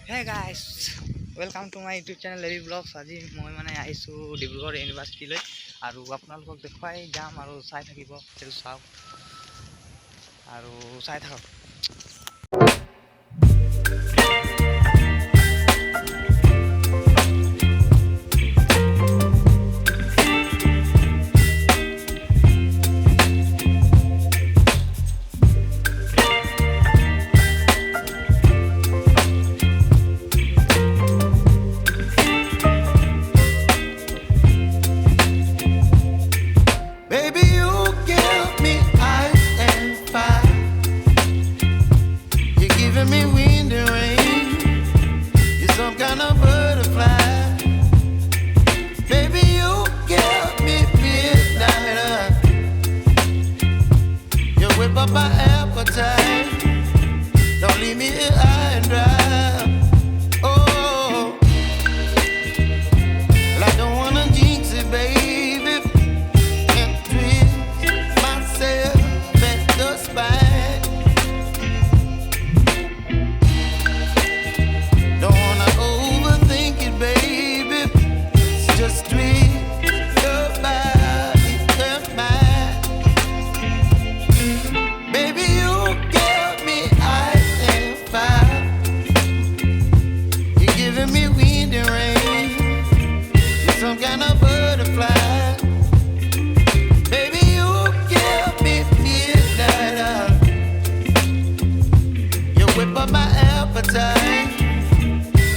Hey guys, welcome to my YouTube channel Levi Vlogs. আজি মই মানে আহিছো ডিব্ৰুগড় ইউনিভাৰ্চিটিলৈ আৰু আপোনালোকক দেখুৱাই যাম আৰু চাই থাকিব সেইটো চাওক আৰু চাই থাকক। Baby, you give me ice and fire. You're giving me wind and rain. You're some kind of butterfly. Baby, you give me midnight. You whip up my appetite. Don't leave me here high and dry. Oh, well, I don't wanna jinx it, baby.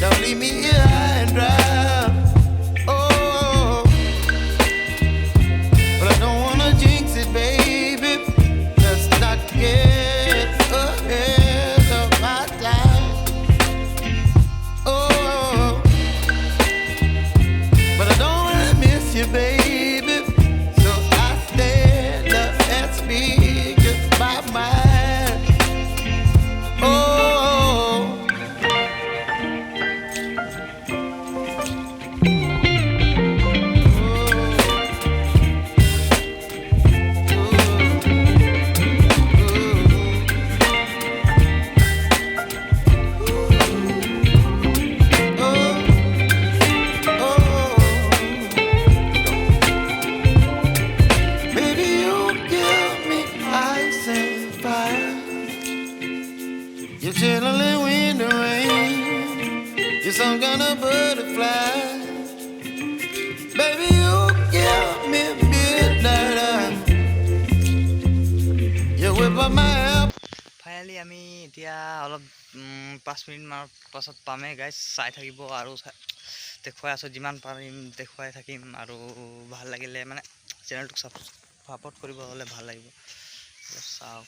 Don't leave me here high and dry. Oh, but I don't wanna jinx it, baby. Let's not get ahead of my time. Oh, but I don't wanna miss you, baby. So I stand up and speak just my mind. Oh. You're chilling wind and rain. You're some kind of butterfly. Baby, you give me midnight. You whip up my app. Finally আমি এতিয়া অলপ 5 minute মান পাছত পামে guys চাই থাকিব আৰু দেখুৱাই আছো যিমান পাৰিম দেখুৱাই থাকিম আৰু ভাল লাগিলে মানে চেনেলটোক সাপোৰ্ট কৰিব হ'লে ভাল লাগিব চাওক।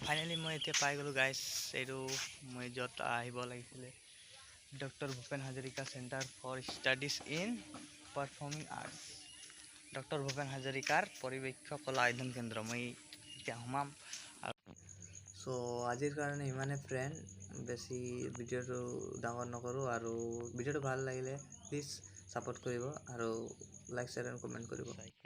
ফাইনালি মই এতিয়া পাই গ'লো গাইজ এইটো মই য'ত আহিব লাগিছিলে doctor Bhupen Hazarika centre for studies in performing arts doctor Bhupen হাজৰিকাৰ পৰিৱেক্ষ কলা অধ্যয়ন কেন্দ্ৰ মই এতিয়া সোমাম আৰু চ' আজিৰ কাৰণে ইমানে ফ্ৰেণ্ড বেছি ভিডিঅ'টো ডাঙৰ নকৰোঁ আৰু ভিডিঅ'টো ভাল লাগিলে প্লিজ ছাপোৰ্ট কৰিব আৰু লাইক শ্বেয়াৰ এণ্ড কমেণ্ট কৰিব।